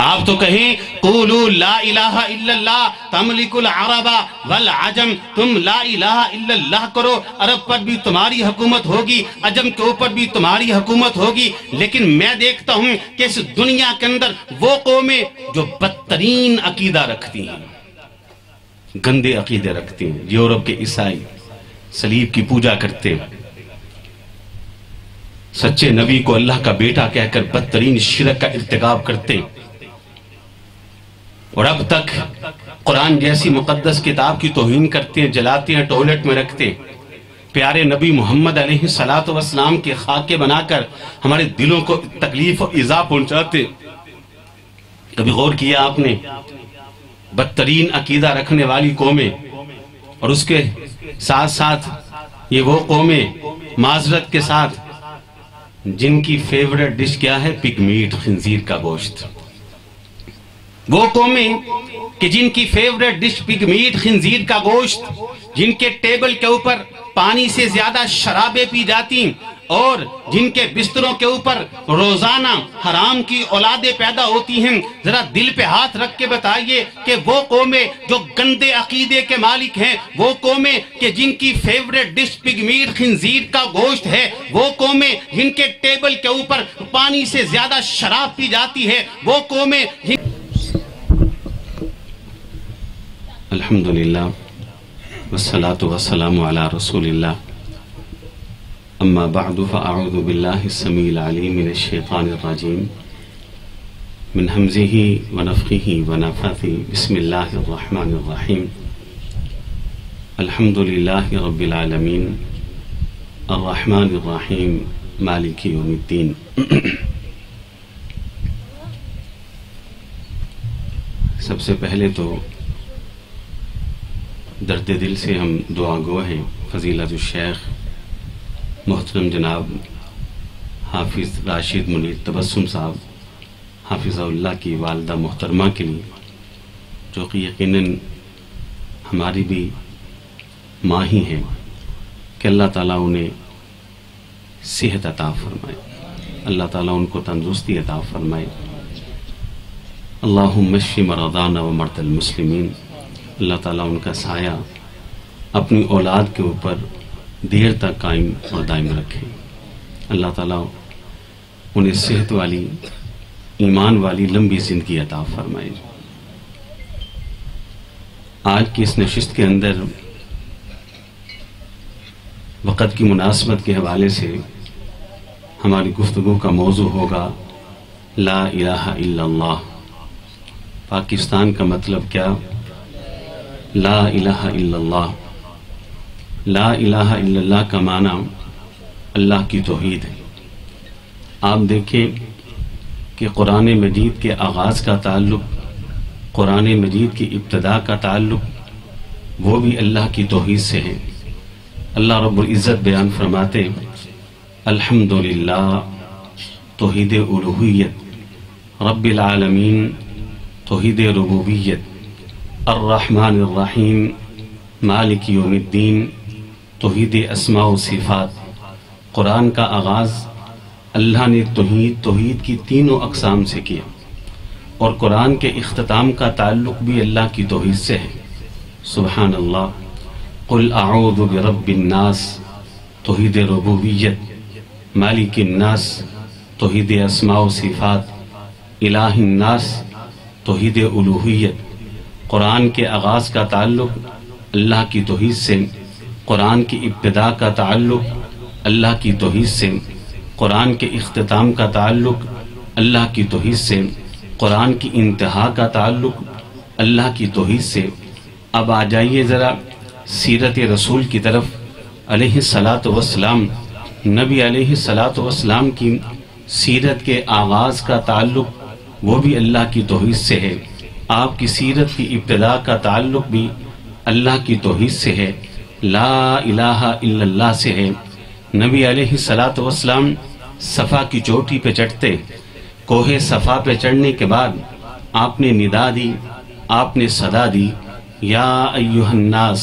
آپ تو کہیں قولوا لا الہ الا اللہ تملک العرب والعجم، تم لا الہ الا اللہ کرو، عرب پر بھی تمہاری حکومت ہوگی، عجم کے اوپر بھی تمہاری حکومت ہوگی۔ لیکن میں دیکھتا ہوں کہ اس دنیا کے اندر وہ قومیں جو بدترین عقیدہ رکھتی ہیں، گندے عقیدے رکھتی ہیں، یورپ کے عیسائی صلیب کی پوجا کرتے ہیں، سچے نبی کو اللہ کا بیٹا کہہ کر بدترین شرک کا ارتکاب کرتے ہیں، اور اب تک قرآن جیسی مقدس کتاب کی توہین کرتے ہیں، جلاتے ہیں، ٹوائلٹ میں رکھتے ہیں، پیارے نبی محمد علیہ السلام کے خاکے بنا کر ہمارے دلوں کو تکلیف و ایذا پہنچاتے۔ کبھی غور کیا آپ نے؟ بدترین عقیدہ رکھنے والی قومیں، اور اس کے ساتھ ساتھ یہ وہ قومیں معذرت کے ساتھ جن کی فیورٹ ڈش کیا ہے؟ پگ میٹ، خنزیر کا گوشت۔ وہ قومیں کہ جن کی فیورٹ ڈش پگ میٹ، خنزیر کا گوشت، جن کے ٹیبل کے اوپر پانی سے زیادہ شرابیں پی جاتی، اور جن کے بستروں کے اوپر روزانہ حرام کی اولادیں پیدا ہوتی ہیں، ذرا دل پہ ہاتھ رکھ کے بتائیے کہ وہ قومیں جو گندے عقیدے کے مالک ہیں، وہ قومیں کہ جن کی فیورٹ ڈش پگ میٹ، خنزیر کا گوشت ہے، وہ قومیں جن کے ٹیبل کے اوپر پانی سے زیادہ شراب پی جاتی ہے، وہ قومیں الحمدللہ والصلاة والسلام علی رسول اللہ، اما بعد فاعوذ باللہ السمیع العلیم من الشیطان الرجیم، من حمزہ ونفخہ ونفثہ، بسم اللہ الرحمن الرحیم، الحمدللہ رب العالمین، الرحمن الرحیم، مالک یوم الدین۔ سب سے پہلے تو درد دل سے ہم دعا گو ہیں فضیلت الشیخ محترم جناب حافظ راشد منیر تبسم صاحب حافظہ اللہ کی والدہ محترمہ کے لیے، جو کہ یقیناً ہماری بھی ماں ہی ہیں، کہ اللہ تعالیٰ انہیں صحت عطا فرمائے، اللہ تعالیٰ ان کو تندرستی عطا فرمائے۔ اللہم اشف مرضانا ومرضى المسلمین، اللہ تعالیٰ ان کا سایہ اپنی اولاد کے اوپر دیر تک قائم اور دائم رکھے، اللہ تعالیٰ انہیں صحت والی، ایمان والی لمبی زندگی عطا فرمائے۔ آج کی اس نشست کے اندر وقت کی مناسبت کے حوالے سے ہماری گفتگو کا موضوع ہوگا لا الہ الا اللہ۔ پاکستان کا مطلب کیا؟ لا الہ الا اللہ۔ لا الہ الا اللہ کا معنی اللہ کی توحید ہے۔ آپ دیکھیں کہ قرآن مجید کے آغاز کا تعلق، قرآن مجید کی ابتدا کا تعلق وہ بھی اللہ کی توحید سے ہے۔ اللہ رب العزت بیان فرماتے الحمدللہ، توحید الوہیت، رب العالمین، توحید ربوبیت، الرحمن الرحیم، مالک یوم الدین، توحید اسماء و صفات۔ قرآن کا آغاز اللہ نے توحید کی تینوں اقسام سے کیا، اور قرآن کے اختتام کا تعلق بھی اللہ کی توحید سے ہے۔ سبحان اللہ۔ قل اعوذ برب الناس، توحید ربوبیت، مالک الناس، توحید اسماء و صفات، الہ الناس، توحید الوہیت۔ قرآن کے آغاز کا تعلق اللہ کی توحید سے، قرآن کی ابتدا کا تعلق اللہ کی توحید سے، قرآن کے اختتام کا تعلق اللہ کی توحید سے، قرآن کی انتہا کا تعلق اللہ کی توحید سے۔ اب آ جائیے ذرا سیرت رسول کی طرف علیہ الصلاۃ والسلام۔ نبی علیہ الصلاۃ والسلام کی سیرت کے آغاز کا تعلق وہ بھی اللہ کی توحید سے ہے، آپ کی سیرت کی ابتدا کا تعلق بھی اللہ کی توحید سے ہے، لا الہ الا اللہ سے ہے۔ نبی علیہ الصلاۃ والسلام صفا کی چوٹی پہ چڑھتے، کوہ صفا پہ چڑھنے کے بعد آپ نے ندا دی، آپ نے صدا دی، یا ایہا الناس،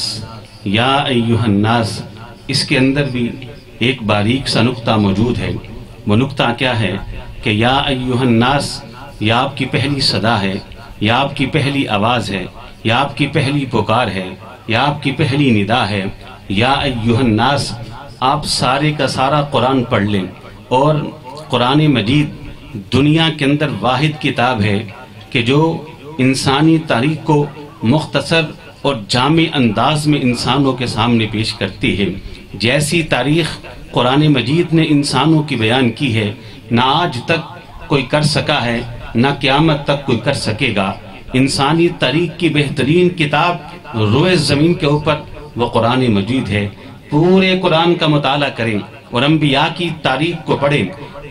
یا ایہا الناس۔ اس کے اندر بھی ایک باریک سا نقطہ موجود ہے۔ وہ نقطہ کیا ہے کہ یا ایہا الناس، یہ آپ کی پہلی صدا ہے، یہ آپ کی پہلی آواز ہے، یہ آپ کی پہلی پکار ہے، یہ آپ کی پہلی ندا ہے۔ یا ایھا الناس، آپ سارے کا سارا قرآن پڑھ لیں، اور قرآن مجید دنیا کے اندر واحد کتاب ہے کہ جو انسانی تاریخ کو مختصر اور جامع انداز میں انسانوں کے سامنے پیش کرتی ہے۔ جیسی تاریخ قرآن مجید نے انسانوں کی بیان کی ہے، نہ آج تک کوئی کر سکا ہے، نہ قیامت تک کوئی کر سکے گا۔ انسانی تاریخ کی بہترین کتاب روئے زمین کے اوپر وہ قرآن مجید ہے۔ پورے قرآن کا مطالعہ کریں اور انبیاء کی تاریخ کو پڑھیں۔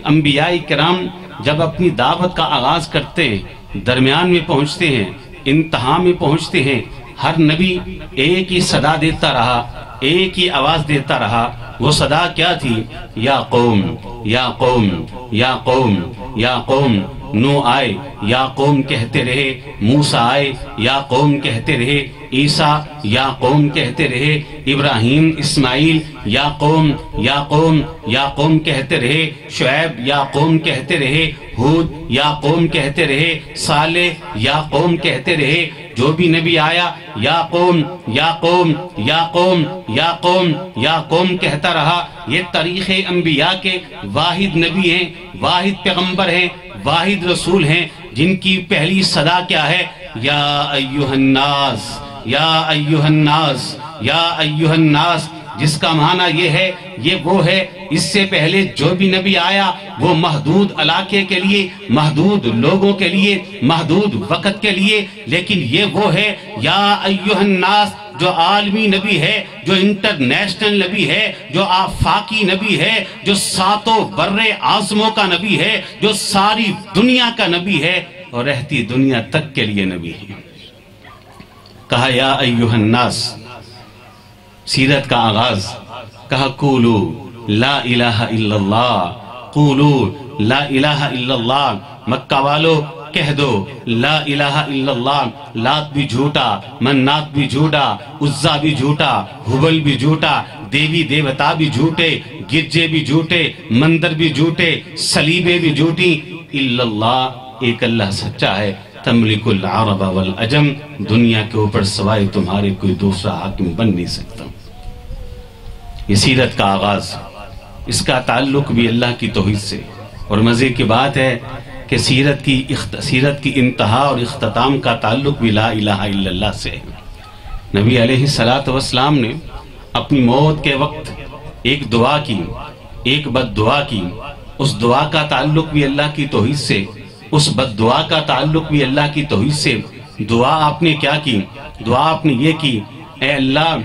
انبیاء کرام جب اپنی دعوت کا آغاز کرتے ہیں، درمیان میں پہنچتے ہیں، انتہا میں پہنچتے ہیں، ہر نبی ایک ہی صدا دیتا رہا، ایک ہی آواز دیتا رہا۔ وہ صدا کیا تھی؟ یا قوم، یا قوم، یا قوم، یا قوم۔ نو آئے، یا قوم کہتے رہے، موسیٰ آئے، یا قوم کہتے رہے، عیسیٰ یا قوم کہتے رہے، ابراہیم، اسماعیل یا قوم، یا قوم، یا قوم کہتے رہے، شعیب یا قوم کہتے رہے، ہود یا قوم کہتے رہے، صالح یا قوم کہتے رہے۔ جو بھی نبی آیا یا قوم، یا قوم، یا قوم، یا قوم، یا قوم کہتا رہا۔ یہ تاریخ انبیاء کے واحد نبی ہیں، واحد پیغمبر ہیں، واحد رسول ہیں، جن کی پہلی صدا کیا ہے؟ یا ایھا الناس، یا ایھا الناس، یا ایھا الناس، جس کا معنی یہ ہے، یہ وہ ہے۔ اس سے پہلے جو بھی نبی آیا وہ محدود علاقے کے لیے، محدود لوگوں کے لیے، محدود وقت کے لیے، لیکن یہ وہ ہے یا ایھا الناس جو عالمی نبی ہے، جو انٹرنیشنل نبی ہے، جو آفاقی نبی ہے، جو ساتوں بر اعظموں کا نبی ہے، جو ساری دنیا کا نبی ہے اور رہتی دنیا تک کے لیے نبی ہے۔ کہا یا ایھا الناس، سیرت کا آغاز، کہا قولو لا الہ الا اللہ، قولو لا الہ الا اللہ۔ مکہ والو کہہ دو لا الہ الا اللہ۔ لات بھی جھوٹا، منات بھی جھوٹا، عزا بھی جھوٹا، حبل بھی جھوٹا، دیوی دیوتا بھی جھوٹے، گرجے بھی جھوٹے، مندر بھی جھوٹے، صلیبیں بھی جھوٹی، الا اللہ، ایک اللہ سچا ہے۔ تملک العرب والعجم، دنیا کے اوپر سوائے تمہارے کوئی دوسرا حاکم بن نہیں سکتا۔ یہ سیرت کا آغاز، اس کا تعلق بھی اللہ کی توحید سے، اور مزے کی بات ہے کہ سیرت کی انتہا اور اختتام کا تعلق بھی لا الہ الا اللہ سے ہے۔ نبی علیہ السلام نے اپنی موت کے وقت ایک دعا کی، ایک بد دعا کی، اس دعا کا تعلق بھی اللہ کی توحید سے، اس بد دعا کا تعلق بھی اللہ کی توحید سے۔ دعا آپ نے کیا کی؟ دعا آپ نے یہ کی، اے اللہ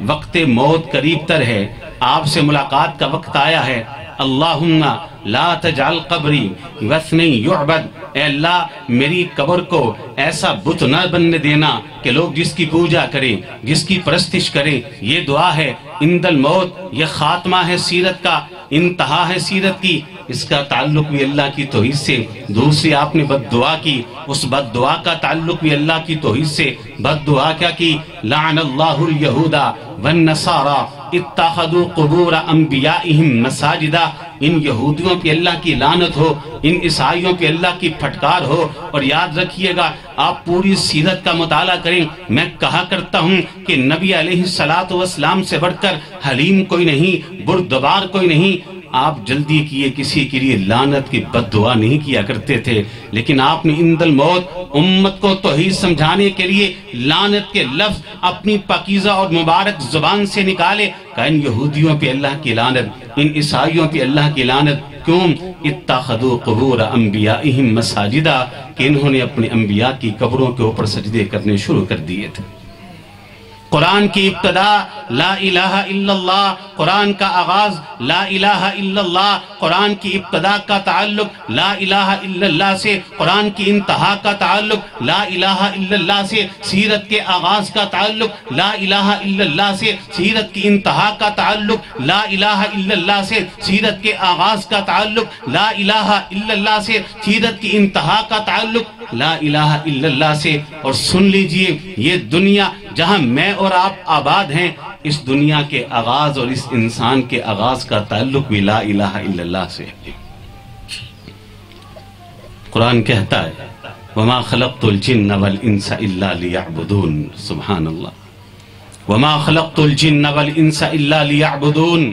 وقت موت قریب تر ہے، آپ سے ملاقات کا وقت آیا ہے، اللہم لا تجعل قبری وثن یعبد، اے اللہ میری قبر کو ایسا بت نہ بننے دینا کہ لوگ جس کی پوجا کریں، جس کی پرستش کریں۔ یہ دعا ہے عند الموت، یہ خاتمہ ہے سیرت کا، انتہا ہے سیرت کی، اس کا تعلق بھی اللہ کی توحید سے۔ دوسری آپ نے بد دعا کی، اس بد دعا کا تعلق بھی اللہ کی توحید سے۔ بد دعا کیا کی؟ لعن اللہ الیہود والنصارى اتخذوا قبور انبیائہم مساجدا، ان یہودیوں پہ اللہ کی لعنت ہو، ان عیسائیوں پہ اللہ کی پھٹکار ہو۔ اور یاد رکھیے گا، آپ پوری سیرت کا مطالعہ کریں، میں کہا کرتا ہوں کہ نبی علیہ السلام سے بڑھ کر حلیم کوئی نہیں، بردبار کوئی نہیں۔ آپ جلدی کیے کسی کے لیے لعنت کی بد دعا نہیں کیا کرتے تھے، لیکن آپ نے عند الموت امت کو توحید سمجھانے کے لیے لعنت کے لفظ اپنی پاکیزہ اور مبارک زبان سے نکالے، کہ ان یہودیوں پہ اللہ کی لعنت، ان عیسائیوں پہ اللہ کی لعنت۔ کیوں؟ اتخذوا قبور انبیائہم مساجدا، کہ انہوں نے اپنے انبیاء کی قبروں کے اوپر سجدے کرنے شروع کر دیے تھے۔ قرآن کی ابتدا لا الہ الا اللہ، قرآن کا آغاز لا الہ الا اللہ، قرآن کی ابتدا کا تعلق لا الہ الا اللہ سے، قرآن کی انتہا کا تعلق لا الہ الا اللہ سے، سیرت کے آغاز کا تعلق لا الہ الا اللہ سے، سیرت کی انتہا کا تعلق لا الہ الا اللہ سے، سیرت کے آغاز کا تعلق لا الہ الا اللہ سے، سیرت کی انتہا کا تعلق لا الہ الا اللہ سے۔ اور سن لیجئے، یہ دنیا جہاں میں اور آپ آباد ہیں، اس دنیا کے آغاز اور اس انسان کے آغاز کا تعلق بھی لا الہ الا اللہ سے۔ قرآن کہتا ہے وَمَا خَلَقْتُ الْجِنَّ وَالْإِنسَ إِلَّا لِيَعْبُدُونَ، سبحان اللہ، وَمَا خَلَقْتُ الْجِنَّ وَالْإِنسَ إِلَّا لِيَعْبُدُونَ۔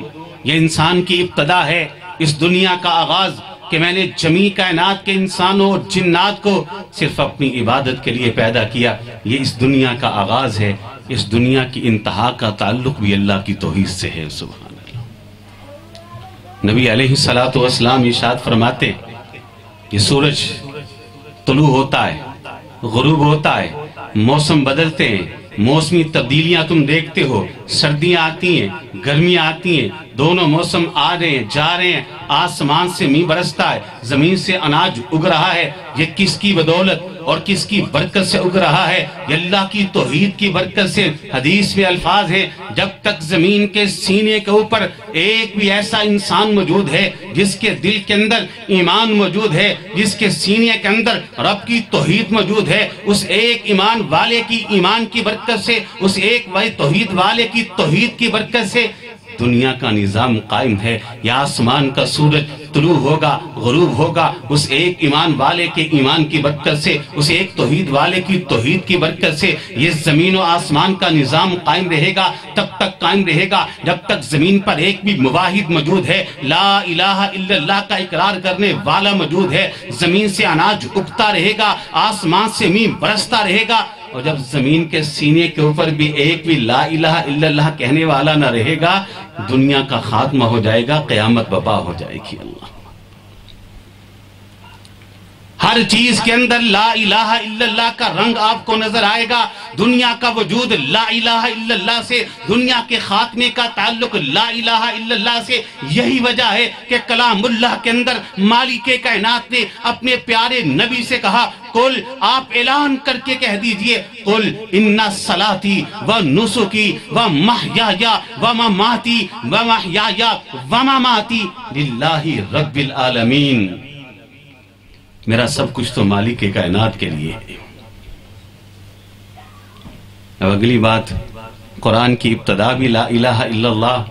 یہ انسان کی ابتدا ہے، اس دنیا کا آغاز، کہ میں نے جمیع کائنات کے انسانوں اور جنات کو صرف اپنی عبادت کے لیے پیدا کیا۔ یہ اس دنیا کا آغاز ہے، اس دنیا کی انتہا کا تعلق بھی اللہ کی توحید سے ہے، سبحان اللہ۔ نبی علیہ السلام ارشاد فرماتے یہ سورج طلوع ہوتا ہے، غروب ہوتا ہے، موسم بدلتے ہیں، موسمی تبدیلیاں تم دیکھتے ہو، سردیاں آتی ہیں، گرمیاں آتی ہیں، دونوں موسم آ رہے ہیں جا رہے ہیں، آسمان سے میہ برستا ہے، زمین سے اناج اگ رہا ہے۔ یہ کس کی بدولت اور کس کی برکت سے اگ رہا ہے؟ یہ اللہ کی توحید کی برکت سے۔ حدیث میں الفاظ ہے جب تک زمین کے سینے کے اوپر ایک بھی ایسا انسان موجود ہے جس کے دل کے اندر ایمان موجود ہے، جس کے سینے کے اندر رب کی توحید موجود ہے، اس ایک ایمان والے کی ایمان کی برکت سے، اس ایک توحید والے کی توحید کی برکت سے دنیا کا نظام قائم ہے۔ یا آسمان کا سورج طلوع ہوگا، غروب ہوگا، اس ایک ایمان والے کے ایمان کی برکت سے، اس ایک توحید والے کی توحید کی برکت سے یہ زمین و آسمان کا نظام قائم رہے گا۔ تب تک قائم رہے گا جب تک زمین پر ایک بھی مواحد موجود ہے، لا الہ الا اللہ کا اقرار کرنے والا موجود ہے۔ زمین سے اناج اگتا رہے گا، آسمان سے میہ برستا رہے گا، اور جب زمین کے سینے کے اوپر بھی ایک بھی لا الہ الا اللہ کہنے والا نہ رہے گا، دنیا کا خاتمہ ہو جائے گا، قیامت برپا ہو جائے گی۔ اللہ ہر چیز کے اندر لا الہ الا اللہ کا رنگ آپ کو نظر آئے گا۔ دنیا کا وجود لا الہ الا اللہ سے، دنیا کے خاتمے کا تعلق لا الہ الا اللہ سے۔ یہی وجہ ہے کہ کلام اللہ کے اندر مالک کائنات نے اپنے پیارے نبی سے کہا قل، آپ اعلان کر کے کہہ دیجئے قل ان صلاتی و نسکی و محیای و مماتی و محیای و مماتی للہ رب العالمین۔ میرا سب کچھ تو مالک کائنات کے لیے ہے۔ اب اگلی بات، قرآن کی ابتدا بھی لا الہ الا اللہ،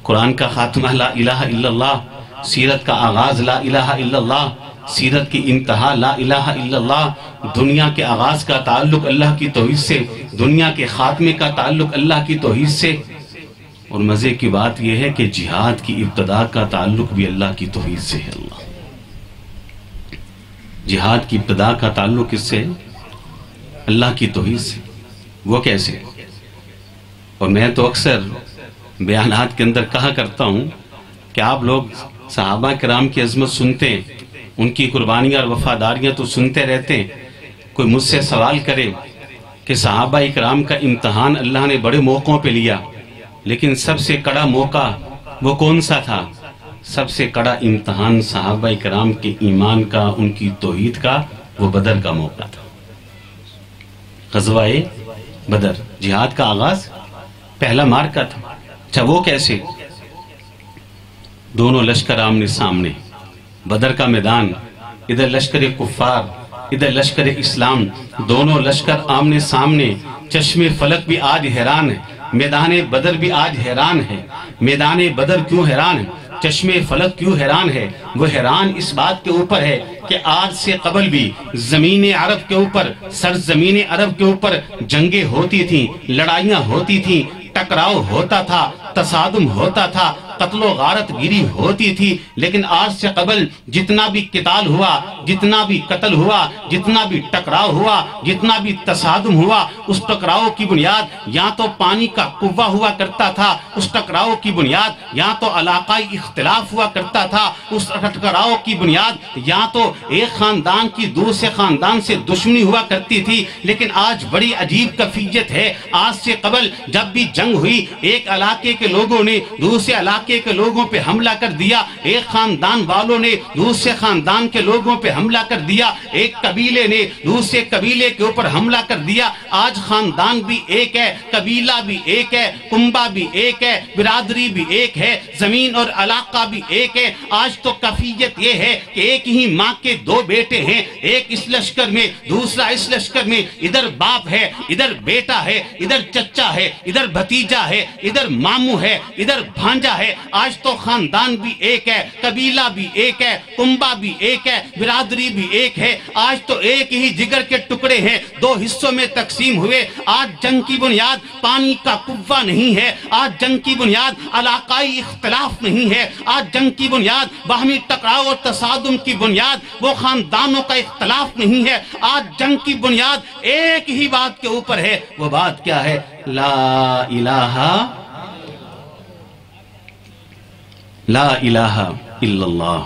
قرآن کا خاتمہ لا الہ الا اللہ، سیرت کا آغاز لا الہ الا اللہ، سیرت کی انتہا لا الہ الا اللہ، دنیا کے آغاز کا تعلق اللہ کی توحید سے، دنیا کے خاتمے کا تعلق اللہ کی توحید سے۔ اور مزے کی بات یہ ہے کہ جہاد کی ابتدا کا تعلق بھی اللہ کی توحید سے ہے۔ اللہ جہاد کی ابتدا کا تعلق کس سے ہے؟ اللہ کی توحید سے۔ وہ کیسے؟ اور میں تو اکثر بیانات کے اندر کہا کرتا ہوں کہ آپ لوگ صحابہ کرام کی عظمت سنتے ہیں، ان کی قربانیاں اور وفاداریاں تو سنتے رہتے ہیں۔ کوئی مجھ سے سوال کرے کہ صحابہ کرام کا امتحان اللہ نے بڑے موقعوں پہ لیا، لیکن سب سے کڑا موقع وہ کون سا تھا؟ سب سے کڑا امتحان صحابہ کرام کے ایمان کا، ان کی توحید کا، وہ بدر کا موقع تھا۔ غزوہ بدر، جہاد کا آغاز، پہلا مارکہ تھا۔ اچھا وہ کیسے؟ دونوں لشکر آمنے سامنے، بدر کا میدان، ادھر لشکر کفار، ادھر لشکر اسلام، دونوں لشکر آمنے سامنے۔ چشم فلک بھی آج حیران ہے، میدان بدر بھی آج حیران ہے۔ میدان بدر کیوں حیران ہے؟ چشم فلک کیوں حیران ہے؟ وہ حیران اس بات کے اوپر ہے کہ آج سے قبل بھی زمین عرب کے اوپر، سرزمین عرب کے اوپر جنگیں ہوتی تھیں، لڑائیاں ہوتی تھیں، ٹکراؤ ہوتا تھا، تصادم ہوتا تھا، قتل و غارت گیری ہوتی تھی، لیکن آج سے قبل جتنا بھی قتال ہوا، جتنا بھی قتل ہوا، جتنا بھی ٹکراؤ ہوا، جتنا بھی تصادم ہوا، اس ٹکراؤ کی بنیاد یا تو پانی کا قوہ ہوا کرتا تھا، اس ٹکراؤ کی بنیاد یا تو علاقائی اختلاف ہوا کرتا تھا، اس ٹکراؤ کی بنیاد یا تو ایک خاندان کی دوسرے خاندان سے دشمنی ہوا کرتی تھی۔ لیکن آج بڑی عجیب کیفیت ہے، آج سے قبل جب بھی جنگ ہوئی، ایک علاقے کے لوگوں نے دوسرے علاقے کے لوگوں پہ حملہ کر دیا، ایک خاندان والوں نے دوسرے خاندان کے لوگوں پہ حملہ کر دیا، ایک قبیلے نے دوسرے قبیلے کے اوپر حملہ کر دیا۔ آج خاندان بھی ایک ہے، قبیلہ بھی ایک ہے، کنبہ بھی ایک ہے، برادری بھی ایک ہے، زمین اور علاقہ بھی ایک ہے۔ آج تو کیفیت یہ ہے کہ ایک ہی ماں کے دو بیٹے ہیں، ایک اس لشکر میں، دوسرا اس لشکر میں، ادھر باپ ہے، ادھر بیٹا ہے، ادھر چچا ہے، ادھر بھتیجا ہے، ادھر ماموں ہے، ادھر بھانجا ہے، آج تو خاندان بھی ایک ہے، قبیلہ بھی ایک ہے، کنبہ بھی ایک ہے، برادری بھی ایک ہے، آج تو ایک ہی جگر کے ٹکڑے ہیں، دو حصوں میں تقسیم ہوئے۔ آج جنگ کی بنیاد پانی کا قوہ نہیں ہے، آج جنگ کی بنیاد علاقائی اختلاف نہیں ہے، آج جنگ کی بنیاد باہمی ٹکراؤ اور تصادم کی بنیاد وہ خاندانوں کا اختلاف نہیں ہے، آج جنگ کی بنیاد ایک ہی بات کے اوپر ہے۔ وہ بات کیا ہے؟ لا الہ الا اللہ۔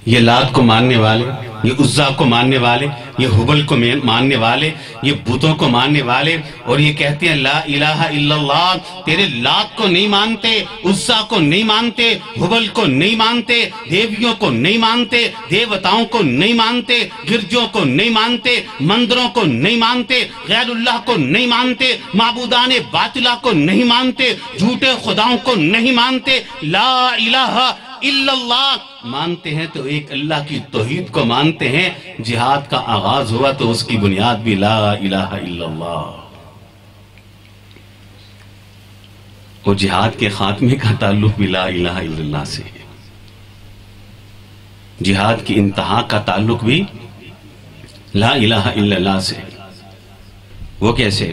یہ لات کو ماننے والے، یہ عزا کو ماننے والے، یہ حبل کو ماننے والے، یہ بتوں کو ماننے والے، اور یہ کہتے ہیں لا الہ الا اللہ۔ تیرے لات کو نہیں مانتے، عزا کو نہیں مانتے، حبل کو نہیں مانتے، دیویوں کو نہیں مانتے، دیوتاؤں کو نہیں مانتے، گرجوں کو نہیں مانتے، مندروں کو نہیں مانتے، غیر اللہ کو نہیں مانتے، معبودان باطلہ کو نہیں مانتے، جھوٹے خداؤں کو نہیں مانتے، لا الہ الا اللہ مانتے ہیں تو ایک اللہ کی توحید کو مانتے ہیں۔ جہاد کا آغاز ہوا تو اس کی بنیاد بھی لا الہ الا اللہ، اور جہاد کے خاتمے کا تعلق بھی لا الہ الا اللہ سے ہے، جہاد کی انتہا کا تعلق بھی لا الہ الا اللہ سے ہے۔ وہ کیسے؟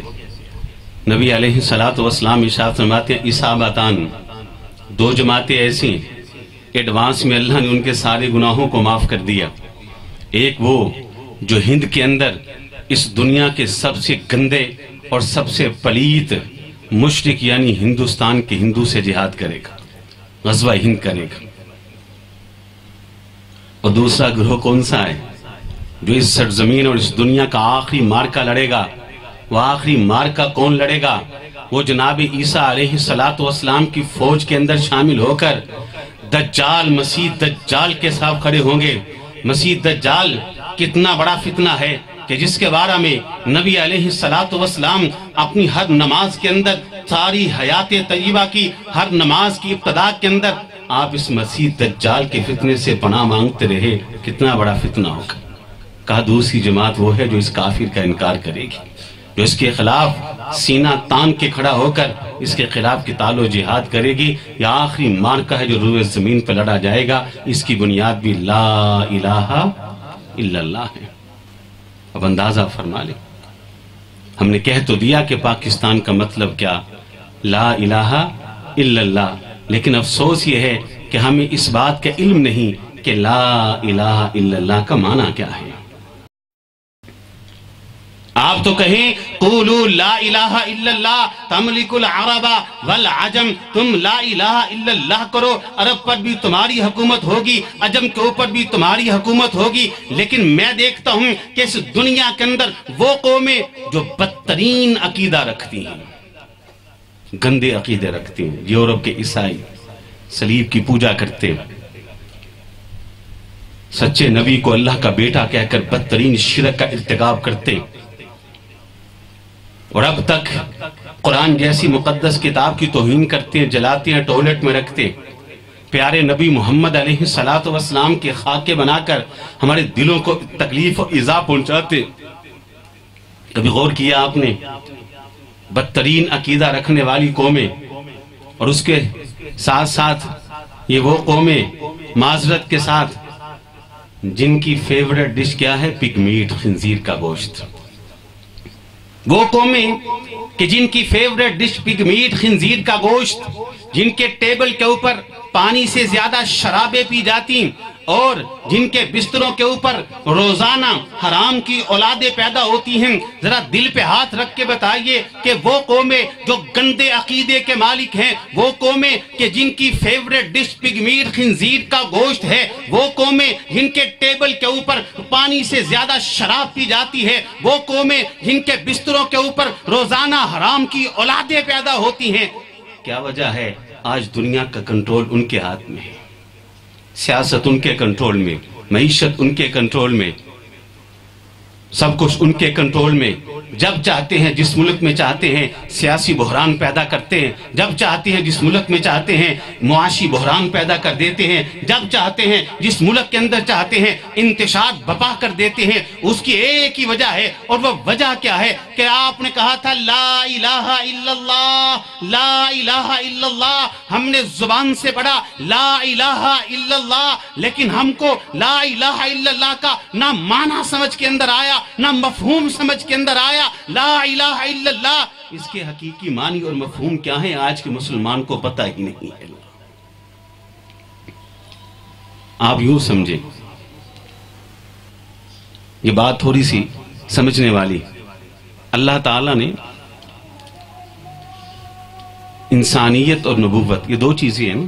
نبی علیہ السلام ارشاد فرماتے ہیں اصابتان، دو جماعتیں ایسی ایڈوانس میں اللہ نے ان کے سارے گناہوں کو معاف کر دیا۔ ایک وہ جو ہند کے اندر اس دنیا کے سب سے گندے اور سب سے پلیت مشرک یعنی ہندوستان کے ہندو سے جہاد کرے گا، غزوہ ہند کرے گا۔ اور دوسرا گروہ کون سا ہے؟ جو اس سرزمین اور اس دنیا کا آخری مارکہ لڑے گا۔ وہ آخری مارکہ کون لڑے گا؟ وہ جناب عیسیٰ علیہ السلام کی فوج کے اندر شامل ہو کر دجال، مسیح دجال کے ساتھ کھڑے ہوں گے۔ مسیح دجال کتنا بڑا فتنہ ہے کہ جس کے بارے میں نبی علیہ السلام اپنی ہر نماز کے اندر، ساری حیات طیبہ کی ہر نماز کی ابتدا کے اندر آپ اس مسیح دجال کے فتنے سے پناہ مانگتے رہے۔ کتنا بڑا فتنہ ہوگا۔ کہا دوسری جماعت وہ ہے جو اس کافر کا انکار کرے گی، جو اس کے خلاف سینہ تان کے کھڑا ہو کر اس کے خلاف قتال و جہاد کرے گی۔ یہ آخری مارکہ ہے جو روئے زمین پر لڑا جائے گا۔ اس کی بنیاد بھی لا الہ الا اللہ ہے۔ اب اندازہ فرما لیں، ہم نے کہہ تو دیا کہ پاکستان کا مطلب کیا؟ لا الہ الا اللہ، لیکن افسوس یہ ہے کہ ہمیں اس بات کا علم نہیں کہ لا الہ الا اللہ کا معنی کیا ہے۔ آپ تو کہیں قولوا لا الہ الا اللہ تملک العرب والعجم، تم لا الہ الا اللہ کرو، عرب پر بھی تمہاری حکومت ہوگی، عجم کے اوپر بھی تمہاری حکومت ہوگی۔ لیکن میں دیکھتا ہوں کہ اس دنیا کے اندر وہ قومیں جو بدترین عقیدہ رکھتی ہیں، گندے عقیدے رکھتی ہیں۔ یورپ کے عیسائی صلیب کی پوجا کرتے ہیں، سچے نبی کو اللہ کا بیٹا کہہ کر بدترین شرک کا ارتکاب کرتے ہیں، اور اب تک قرآن جیسی مقدس کتاب کی توہین کرتے ہیں، جلاتے ہیں، ٹوائلٹ میں رکھتے ہیں، پیارے نبی محمد علیہ السلام کے خاکے بنا کر ہمارے دلوں کو تکلیف اور ایذا پہنچاتے۔ کبھی غور کیا آپ نے؟ بدترین عقیدہ رکھنے والی قومیں، اور اس کے ساتھ ساتھ یہ وہ قومیں معذرت کے ساتھ جن کی فیورٹ ڈش کیا ہے؟ پگ میٹ، خنزیر کا گوشت۔ وہ قومیں کہ جن کی فیورٹ ڈش پگ میٹ، خنزیر کا گوشت، جن کے ٹیبل کے اوپر پانی سے زیادہ شرابیں پی جاتی، اور جن کے بستروں کے اوپر روزانہ حرام کی اولادیں پیدا ہوتی ہیں، ذرا دل پہ ہاتھ رکھ کے بتائیے کہ وہ قومیں جو گندے عقیدے کے مالک ہیں، وہ قومیں کہ جن کی فیورٹ ڈش پگ میٹ، خنزیر کا گوشت ہے، وہ قومیں جن کے ٹیبل کے اوپر پانی سے زیادہ شراب پی جاتی ہے، وہ قومیں جن کے بستروں کے اوپر روزانہ حرام کی اولادیں پیدا ہوتی ہیں۔ کیا وجہ ہے؟ آج دنیا کا کنٹرول ان کے ہاتھ میں ہے، سیاست ان کے کنٹرول میں، معیشت ان کے کنٹرول میں۔ سب کچھ ان کے کنٹرول میں، جب چاہتے ہیں جس ملک میں چاہتے ہیں سیاسی بحران پیدا کرتے ہیں، جب چاہتے ہیں جس ملک میں چاہتے ہیں معاشی بحران پیدا کر دیتے ہیں، جب چاہتے ہیں جس ملک کے اندر چاہتے ہیں انتشار بپا کر دیتے ہیں۔ اس کی ایک ہی وجہ ہے، اور وہ وجہ کیا ہے کہ آپ نے کہا تھا لا الہ الا اللہ، لا الہ الا اللہ۔ ہم نے زبان سے پڑھا لا الہ الا اللہ، لیکن ہم کو لا الہ الا اللہ کا نہ معنی سمجھ کے اندر آیا، نہ مفہوم سمجھ کے اندر آیا۔ لا الہ الا اللہ اس کے حقیقی معنی اور مفہوم کیا ہے آج کے مسلمان کو پتہ ہی نہیں ہے۔ آپ یوں سمجھیں، یہ بات تھوڑی سی سمجھنے والی، اللہ تعالیٰ نے انسانیت اور نبوت، یہ دو چیزیں ہیں۔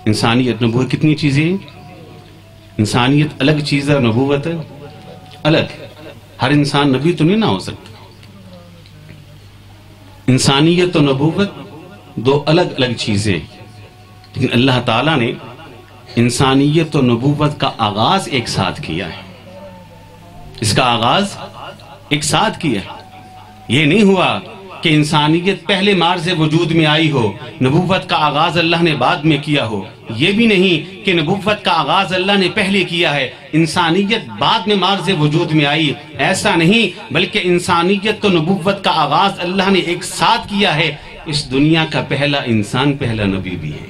انسانیت نبوت کتنی چیزیں ہیں؟ انسانیت الگ چیز ہے، نبوت الگ۔ ہر انسان نبی تو نہیں نہ ہو سکتا۔ انسانیت و نبوت دو الگ الگ چیزیں، لیکن اللہ تعالیٰ نے انسانیت و نبوت کا آغاز ایک ساتھ کیا ہے۔ اس کا آغاز ایک ساتھ کیا ہے۔ یہ نہیں ہوا کہ انسانیت پہلے معرض وجود میں آئی ہو، نبوت کا آغاز اللہ نے بعد میں کیا ہو۔ یہ بھی نہیں کہ نبوت کا آغاز اللہ نے پہلے کیا ہے، انسانیت بعد میں معرض وجود میں آئی، ایسا نہیں، بلکہ انسانیت تو نبوت کا آغاز اللہ نے ایک ساتھ کیا ہے۔ اس دنیا کا پہلا انسان پہلا نبی بھی ہے،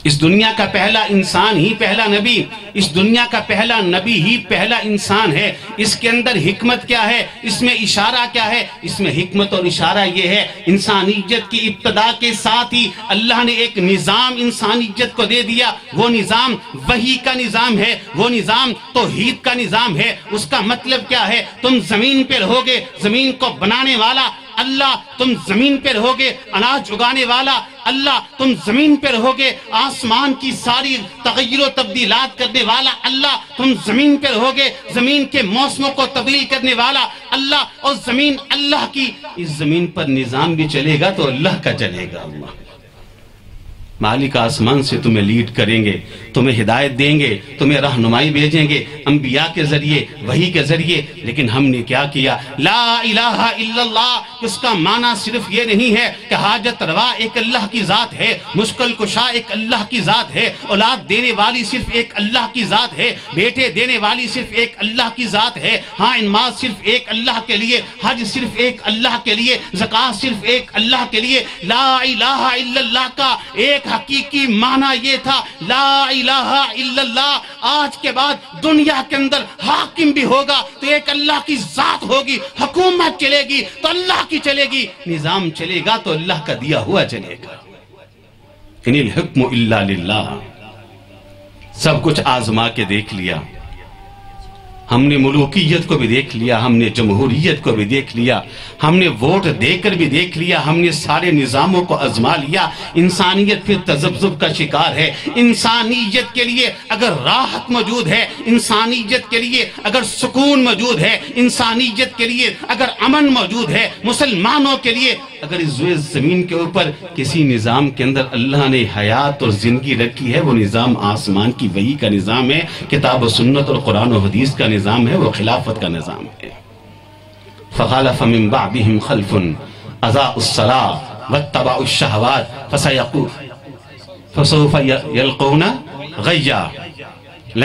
اس دنیا کا پہلا انسان ہی پہلا نبی، اس دنیا کا پہلا نبی ہی پہلا انسان ہے۔ اس کے اندر حکمت کیا ہے، اس میں اشارہ کیا ہے؟ اس میں حکمت اور اشارہ یہ ہے، انسانیت کی ابتدا کے ساتھ ہی اللہ نے ایک نظام انسانیت کو دے دیا۔ وہ نظام وحی کا نظام ہے، وہ نظام توحید کا نظام ہے۔ اس کا مطلب کیا ہے؟ تم زمین پہ رہوگے، زمین کو بنانے والا اللہ، تم زمین پہ رہوگے، اناج اگانے والا اللہ، تم زمین پہ رہوگے، آسمان کی ساری تغیر و تبدیلات کرنے والا اللہ، تم زمین پہ رہوگے، زمین کے موسموں کو تبدیل کرنے والا اللہ، اور زمین اللہ کی، اس زمین پر نظام بھی چلے گا تو اللہ کا چلے گا۔ اللہ مالک آسمان سے تمہیں لیڈ کریں گے، تمہیں ہدایت دیں گے، تمہیں رہنمائی بھیجیں گے انبیاء کے ذریعے، وحی کے ذریعے۔ لیکن ہم نے کیا کیا؟ لا الہ الا اللہ، اس کا معنی صرف یہ نہیں ہے کہ حاجت روا ایک اللہ کی ذات ہے، مشکل کشا ایک اللہ کی ذات ہے، اولاد دینے والی صرف ایک اللہ کی ذات ہے، بیٹے دینے والی صرف ایک اللہ کی ذات ہے، ہاں نماز صرف ایک اللہ کے لیے، حج صرف ایک اللہ کے لیے، زکوٰۃ صرف ایک اللہ کے لیے۔ لا الہ الا اللہ کا ایک حقیقی معنی یہ تھا، لا الہ الا اللہ، آج کے بعد دنیا کے اندر حاکم بھی ہوگا تو ایک اللہ کی ذات ہوگی، حکومت چلے گی تو اللہ کی چلے گی، نظام چلے گا تو اللہ کا دیا ہوا چلے گا۔ ان الحکم الا للہ۔ سب کچھ آزما کے دیکھ لیا، ہم نے ملوکیت کو بھی دیکھ لیا، ہم نے جمہوریت کو بھی دیکھ لیا، ہم نے ووٹ دے کر بھی دیکھ لیا، ہم نے سارے نظاموں کو آزما لیا۔ انسانیت پھر تذبذب کا شکار ہے۔ انسانیت کے لیے اگر راحت موجود ہے، انسانیت کے لیے اگر سکون موجود ہے، انسانیت کے لیے اگر امن موجود ہے، مسلمانوں کے لیے اگر اس زمین کے اوپر کسی نظام کے اندر اللہ نے حیات اور زندگی رکھی ہے، وہ نظام آسمان کی وحی کا نظام ہے، کتاب و سنت اور قرآن و حدیث کا نظام ہے، وہ خلافت کا نظام ہے۔ فخلف من بعدهم خلف اضاعوا الصلاة واتبعوا الشهوات فسوف يلقون غیا۔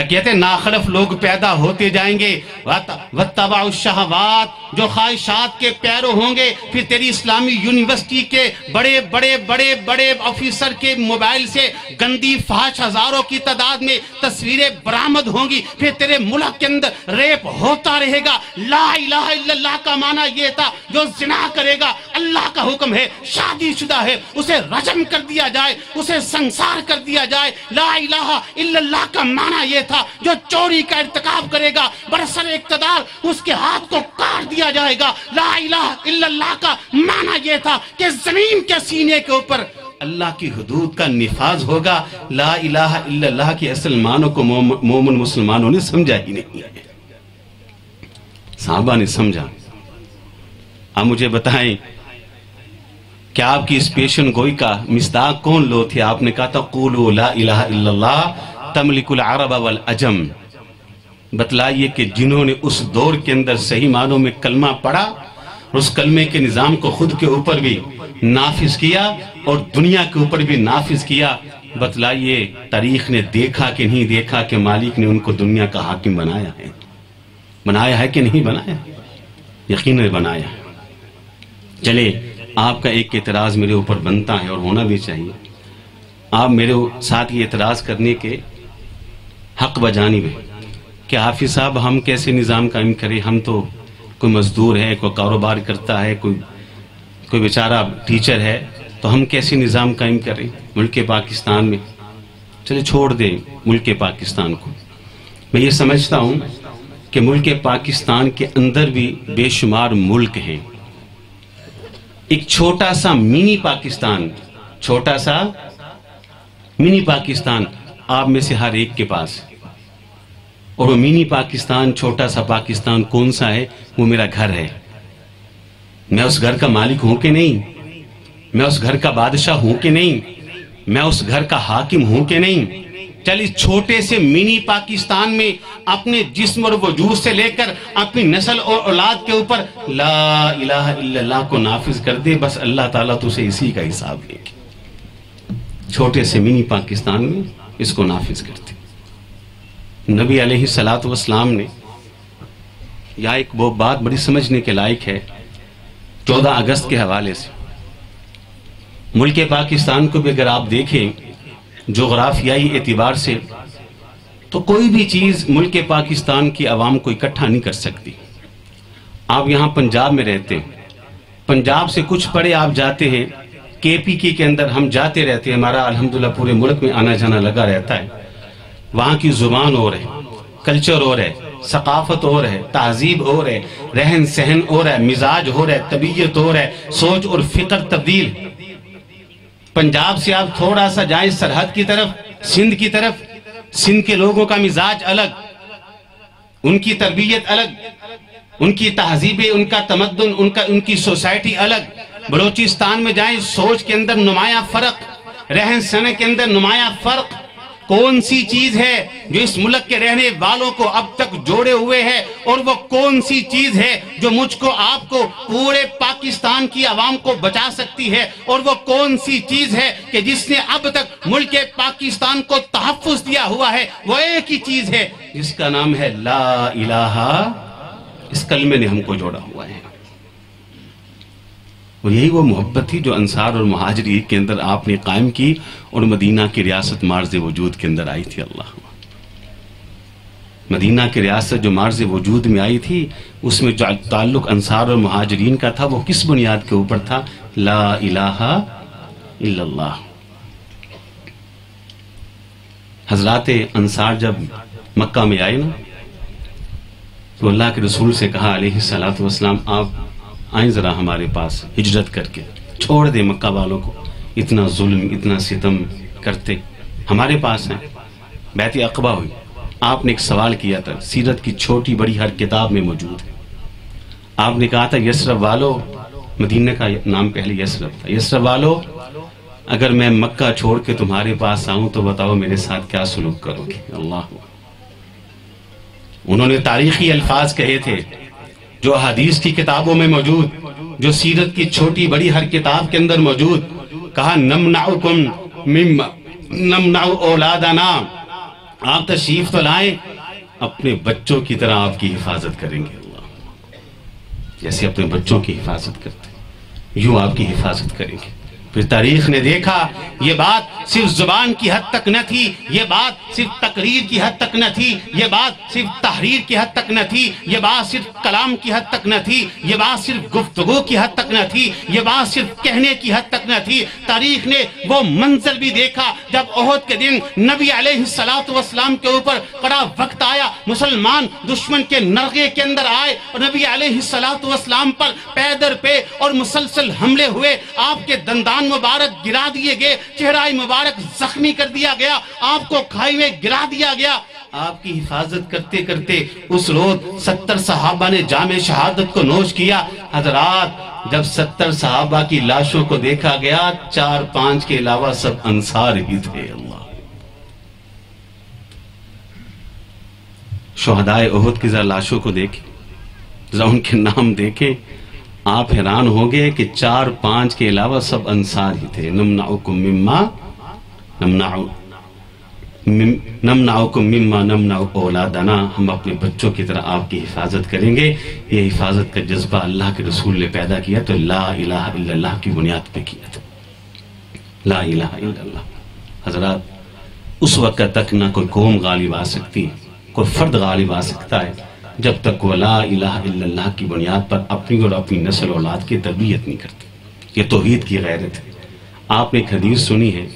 کہتے ہیں ناخلف لوگ پیدا ہوتے جائیں گے، واتبعوا الشہوات، جو خواہشات کے پیرو ہوں گے۔ پھر تیری اسلامی یونیورسٹی کے بڑے بڑے بڑے بڑے آفیسر کے موبائل سے گندی فحش ہزاروں کی تعداد میں تصویریں برآمد ہوں گی۔ پھر تیرے ملک کے اندر ریپ ہوتا رہے گا۔ لا الہ الا اللہ کا معنی یہ تھا، جو زنا کرے گا اللہ کا حکم ہے، شادی شدہ ہے، اسے رجم کر دیا جائے، اسے سنسار کر دیا جائے۔ لا الہ الا اللہ کا معنی یہ تھا، جو چوری کا ارتکاب کرے گا برسر اقتدار اس کے ہاتھ کو کاٹ دیا جائے گا۔ لا الہ الا اللہ کا معنی یہ تھا کہ زمین کے سینے کے اوپر اللہ کی حدود کا نفاذ ہوگا۔ لا الہ الا اللہ کی اصل معنی کو مومن مسلمانوں نے سمجھا ہی نہیں ہے، صحابہ نے سمجھا۔ اب مجھے بتائیں کہ آپ کی اس پیشن گوئی کا مصداق کون لوگ تھے؟ آپ نے کہا تھا قولوا لا الہ الا اللہ تملک العرب والعجم، بتلائیے کہ جنہوں نے اس دور کے اندر صحیح معنوں میں کلمہ پڑھا اور اس کلمے کے نظام کو خود کے اوپر بھی نافذ کیا اور دنیا کے اوپر بھی نافذ کیا، بتلائیے تاریخ نے دیکھا کہ نہیں دیکھا کہ مالک نے ان کو دنیا کا حاکم بنایا ہے کہ نہیں بنایا؟ یقیناً بنایا ہے۔ چلے آپ کا ایک اعتراض میرے اوپر بنتا ہے اور ہونا بھی چاہیے، آپ میرے ساتھ یہ اعتراض کرنے کے حق بجانب ہے کہ حافظ صاحب ہم کیسے نظام قائم کریں، ہم تو کوئی مزدور ہے، کوئی کاروبار کرتا ہے، کوئی بیچارہ ٹیچر ہے، تو ہم کیسے نظام قائم کریں ملک پاکستان میں؟ چلے چھوڑ دیں ملک پاکستان کو، میں یہ سمجھتا ہوں کہ ملک پاکستان کے اندر بھی بے شمار ملک ہیں، ایک چھوٹا سا منی پاکستان آپ میں سے ہر ایک کے پاس، اور وہ منی پاکستان، چھوٹا سا پاکستان کون سا ہے؟ وہ میرا گھر ہے۔ میں اس گھر کا مالک ہوں کہ نہیں؟ میں اس گھر کا بادشاہ ہوں کہ نہیں؟ میں اس گھر کا حاکم ہوں کہ نہیں؟ چل اس چھوٹے سے منی پاکستان میں اپنے جسم اور وجود سے لے کر اپنی نسل اور اولاد کے اوپر لا الہ الا اللہ کو نافذ کر دے، بس اللہ تعالیٰ تو اسے اسی کا حساب لے گی۔ چھوٹے سے منی پاکستان میں اس کو نافذ کرتے۔ نبی علیہ السلام نے یہاں ایک وہ بات بڑی سمجھنے کے لائق ہے، 14 اگست کے حوالے سے ملک پاکستان کو بھی اگر آپ دیکھیں جغرافیائی اعتبار سے تو کوئی بھی چیز ملک پاکستان کی عوام کو اکٹھا نہیں کر سکتی۔ آپ یہاں پنجاب میں رہتے ہیں، پنجاب سے کچھ پڑے آپ جاتے ہیں KPK کے اندر، ہم جاتے رہتے ہیں، ہمارا الحمدللہ پورے ملک میں آنا جانا لگا رہتا ہے۔ وہاں کی زبان اور ہے، کلچر اور ہے، ثقافت اور ہے، تہذیب اور ہے، رہن سہن اور ہے، مزاج اور ہے، طبیعت اور ہے، سوچ اور فکر تبدیل۔ پنجاب سے آپ تھوڑا سا جائیں سرحد کی طرف، سندھ کی طرف، سندھ کے لوگوں کا مزاج الگ، ان کی تربیت الگ، ان کی تہذیبیں، ان کا تمدن، ان کی سوسائٹی الگ۔ بلوچستان میں جائیں، سوچ کے اندر نمایاں فرق، رہن سہن کے اندر نمایاں فرق۔ کون سی چیز ہے جو اس ملک کے رہنے والوں کو اب تک جوڑے ہوئے ہے، اور وہ کون سی چیز ہے جو مجھ کو آپ کو پورے پاکستان کی عوام کو بچا سکتی ہے، اور وہ کون سی چیز ہے کہ جس نے اب تک ملک پاکستان کو تحفظ دیا ہوا ہے؟ وہ ایک ہی چیز ہے جس کا نام ہے لا الہ۔ اس کلمے نے ہم کو جوڑا ہوا ہے، اور یہی وہ محبت تھی جو انصار اور مہاجرین کے اندر آپ نے قائم کی اور مدینہ کی ریاست مارز وجود کے اندر آئی تھی۔ اللہ مدینہ کی ریاست جو مارز وجود میں آئی تھی، اس میں جو تعلق انصار اور مہاجرین کا تھا وہ کس بنیاد کے اوپر تھا؟ لا الہ الا اللہ۔ حضرات انصار جب مکہ میں آئے نا تو اللہ کے رسول سے کہا علیہ السلام، آپ آئیں ذرا ہمارے پاس ہجرت کر کے، چھوڑ دیں مکہ والوں کو، اتنا ظلم اتنا ستم کرتے، ہمارے پاس ہیں۔ بیعت عقبہ ہوئی، آپ نے ایک سوال کیا تھا، سیرت کی چھوٹی بڑی ہر کتاب میں موجود ہے۔ آپ نے کہا تھا یثرب والو، مدینہ کا نام پہلے یثرب تھا، یثرب والو اگر میں مکہ چھوڑ کے تمہارے پاس آؤں تو بتاؤ میرے ساتھ کیا سلوک کرو گے؟ اللہ، انہوں نے تاریخی الفاظ کہے تھے جو حدیث کی کتابوں میں موجود، جو سیرت کی چھوٹی بڑی ہر کتاب کے اندر موجود۔ کہا نمنعکم نمنع اولادنا، آپ تشریف تو لائیں، اپنے بچوں کی طرح آپ کی حفاظت کریں گے، اللہ جیسے اپنے بچوں کی حفاظت کرتے یوں آپ کی حفاظت کریں گے۔ پھر تاریخ نے دیکھا یہ بات صرف زبان کی حد تک نہ تھی، یہ بات صرف تقریر کی حد تک نہ تھی، یہ بات صرف تحریر کی حد تک نہ تھی، یہ بات صرف کلام کی حد تک نہ تھی، یہ بات صرف گفتگو کی حد تک نہ تھی، یہ بات صرف کہنے کی حد تک نہ تھی۔ تاریخ نے وہ منظر بھی دیکھا جب احد کے دن نبی علیہ السلام کے اوپر کڑا وقت آیا، مسلمان دشمن کے نرغے کے اندر آئے اور نبی علیہ السلام پر پیدر پہ اور مسلسل حملے ہوئے، آپ کے دندان مبارک گرا دیے گئے، چہرہ مبارک زخمی کر دیا گیا، آپ کو کھائی میں گرا دیا گیا۔ آپ کی حفاظت کرتے کرتے اس روز 70 صحابہ نے جام شہادت کو نوش کیا۔ حضرات جب 70 صحابہ کی لاشوں کو دیکھا گیا، 4-5 کے علاوہ سب انصار ہی تھے۔ اللہ شہدائے احد کی ذرا لاشوں کو دیکھیں، ذرا ان کے نام دیکھیں، آپ حیران ہو گئے کہ 4-5 کے علاوہ سب انصار ہی تھے۔ نمنعکم مما نمنع اولادنا، ہم اپنے بچوں کی طرح آپ کی حفاظت کریں گے۔ یہ حفاظت کا جذبہ اللہ کے رسول نے پیدا کیا تو لا الہ الا اللہ کی بنیاد پہ کیا تھا۔ لا الہ الا اللہ۔ حضرات، اس وقت تک نہ کوئی قوم غالب آ سکتی، کوئی فرد غالب آ سکتا ہے جب تک وہ لا الہ الا اللہ کی بنیاد پر اپنی اور اپنی نسل اولاد کی تربیت نہیں کرتے۔ یہ توحید کی غیرت ہے۔ آپ نے ایک حدیث سنی ہے،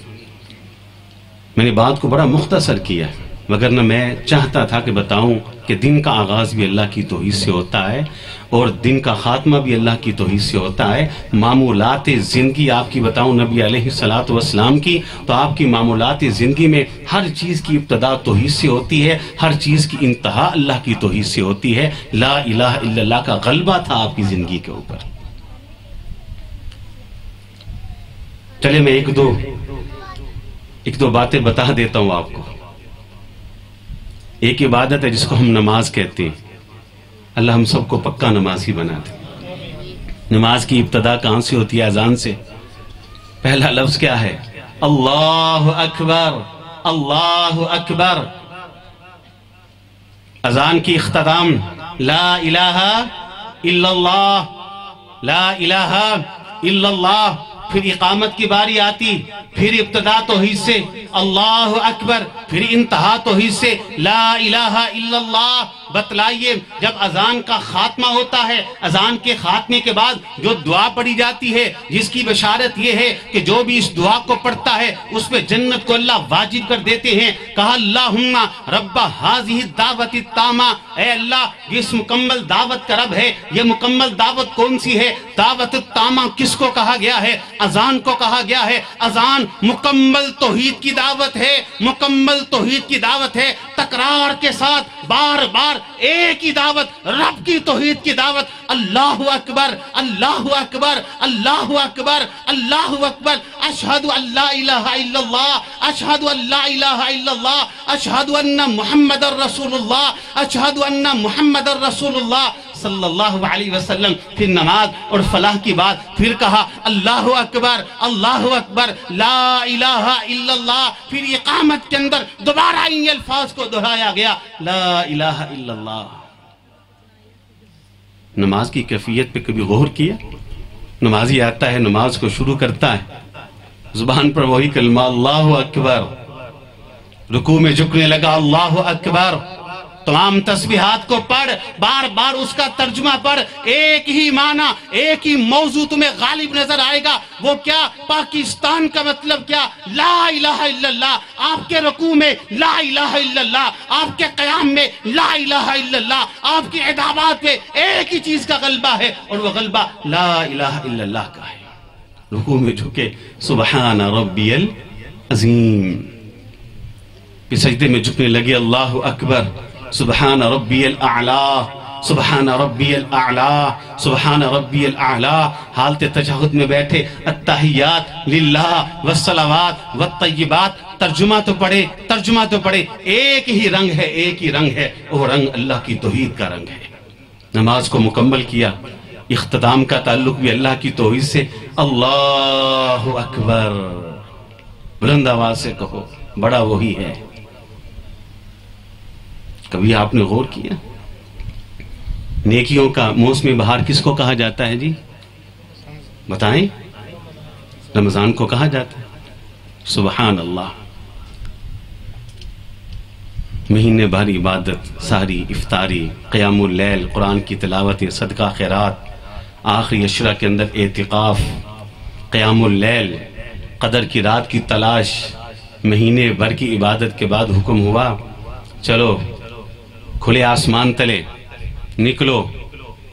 میں نے بات کو بڑا مختصر کیا ہے، مگر نہ میں چاہتا تھا کہ بتاؤں کہ دن کا آغاز بھی اللہ کی توحید سے ہوتا ہے اور دن کا خاتمہ بھی اللہ کی توحید سے ہوتا ہے۔ معمولات زندگی آپ کی بتاؤں نبی علیہ الصلوۃ والسلام کی، تو آپ کی معمولات زندگی میں ہر چیز کی ابتدا توحید سے ہوتی ہے، ہر چیز کی انتہا اللہ کی توحید سے ہوتی ہے۔ لا الہ الا اللہ کا غلبہ تھا آپ کی زندگی کے اوپر۔ چلے میں ایک دو باتیں بتا دیتا ہوں آپ کو۔ ایک عبادت ہے جس کو ہم نماز کہتے ہیں، اللہ ہم سب کو پکا نمازی بنا دے۔ نماز کی ابتدا کہاں سے ہوتی ہے؟ اذان سے۔ پہلا لفظ کیا ہے؟ اللہ اکبر، اللہ اکبر۔ اذان کی اختتام لا الہ الا اللہ، لا الہ الا اللہ۔ پھر اقامت کی باری آتی، پھر ابتدا توحید سے اللہ اکبر، پھر انتہا توحید سے لا الہ الا اللہ۔ بتلائیے، جب اذان کا خاتمہ ہوتا ہے، اذان کے خاتمے کے بعد جو دعا پڑھی جاتی ہے، جس کی بشارت یہ ہے کہ جو بھی اس دعا کو پڑھتا ہے اس پہ جنت کو اللہ واجب کر دیتے ہیں۔ کہا اللہم رب ہذہ الدعوۃ التامہ، اے اللہ جس مکمل دعوت کا رب ہے، یہ مکمل دعوت کون سی ہے؟ دعوت التامہ کس کو کہا گیا ہے؟ اذان کو کہا گیا ہے۔ اذان مکمل توحید کی دعوت ہے، مکمل توحید کی دعوت ہے۔ تکرار کے ساتھ بار بار ایک ہی دعوت، رب کی توحید کی دعوت۔ اللہ اکبر، اللہ اکبر، اللہ اکبر، اللہ اکبر۔ اشہد ان لا الہ الا اللہ، اشہد ان لا الہ الا اللہ، اشہد ان محمد الرسول اللہ، اشہد ان محمد الرسول اللہ صلی اللہ علیہ وسلم۔ پھر نماز اور فلاح کی بات، پھر کہا اللہ اکبر، اللہ اکبر، لا الہ الا اللہ۔ پھر اقامت کے اندر دوبارہ ان الفاظ کو دہرایا گیا، لا الہ الا اللہ۔ نماز کی کیفیت پہ کبھی غور کیا؟ نمازی آتا ہے، نماز کو شروع کرتا ہے، زبان پر وہی کلمہ اللہ اکبر، رکوع میں جھکنے لگا اللہ اکبر، تمام تسبیحات کو پڑھ، بار بار اس کا ترجمہ پڑھ، ایک ہی معنی، ایک ہی موضوع تمہیں غالب نظر آئے گا۔ وہ کیا؟ پاکستان کا مطلب کیا؟ لا الہ الا اللہ۔ آپ کے رکوع میں لا الہ الا اللہ، آپ کے قیام میں لا الہ الا اللہ، آپ کی عبادات میں ایک ہی چیز کا غلبہ ہے اور وہ غلبہ لا الہ الا اللہ کا ہے۔ رکوع میں جھکے سبحان ربی العظیم، پھر سجدے میں جھکنے لگے اللہ اکبر، سبحان ربی الاعلی، سبحان ربی الاعلی، سبحان ربی الاعلی۔ حالت تشہد میں بیٹھے التحیات للہ والصلوات والطیبات، ترجمہ تو پڑھے، ترجمہ تو پڑھے، ایک ہی رنگ ہے، ایک ہی رنگ ہے، وہ رنگ اللہ کی توحید کا رنگ ہے۔ نماز کو مکمل کیا، اختتام کا تعلق بھی اللہ کی توحید سے، اللہ اکبر، بلند آواز سے کہو، بڑا وہی ہے۔ کبھی آپ نے غور کیا نیکیوں کا موسم بہار کس کو کہا جاتا ہے؟ جی بتائیں، رمضان کو کہا جاتا ہے۔ سبحان اللہ، مہینے بھر عبادت، سحری، افطاری، قیام اللیل، قرآن کی تلاوت، صدقہ خیرات، آخری عشرہ کے اندر اعتکاف، قیام اللیل، قدر کی رات کی تلاش، مہینے بھر کی عبادت کے بعد حکم ہوا چلو کھلے آسمان تلے نکلو،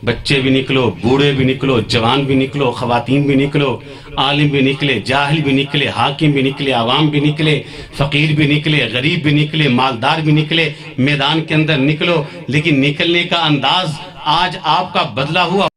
بچے بھی نکلو، بوڑھے بھی نکلو، جوان بھی نکلو، خواتین بھی نکلو، عالم بھی نکلے، جاہل بھی نکلے، حاکم بھی نکلے، عوام بھی نکلے، فقیر بھی نکلے، غریب بھی نکلے، مالدار بھی نکلے، میدان کے اندر نکلو۔ لیکن نکلنے کا انداز آج آپ کا بدلا ہوا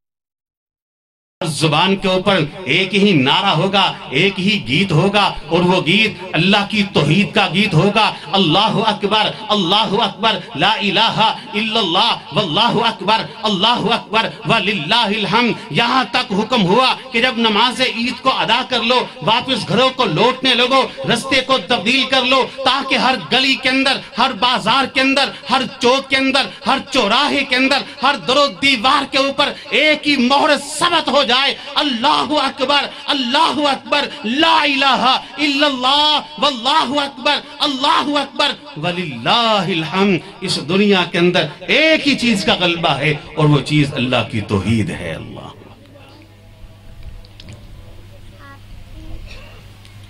زبان کے اوپر ایک ہی نعرہ ہوگا، ایک ہی گیت ہوگا، اور وہ گیت اللہ کی توحید کا گیت ہوگا۔ اللہ اکبر، اللہ اکبر، لا الہ الا اللہ، واللہ اکبر، اللہ اکبر وللہ الحمد۔ یہاں تک حکم ہوا کہ جب نماز عید کو ادا کر لو، واپس گھروں کو لوٹنے لگو، رستے کو تبدیل کر لو، تاکہ ہر گلی کے اندر، ہر بازار کے اندر، ہر چوک کے اندر، ہر چوراہے کے اندر، ہر در و دیوار کے اوپر ایک ہی مہر ثبت ہو جائے، اللہ اکبر، اللہ اکبر، لا الہ الا اللہ، واللہ اکبر، اللہ اکبر وللہ الحمد۔ اس دنیا کے اندر ایک ہی چیز کا غلبہ ہے، اور وہ چیز اللہ کی توحید ہے۔ اللہ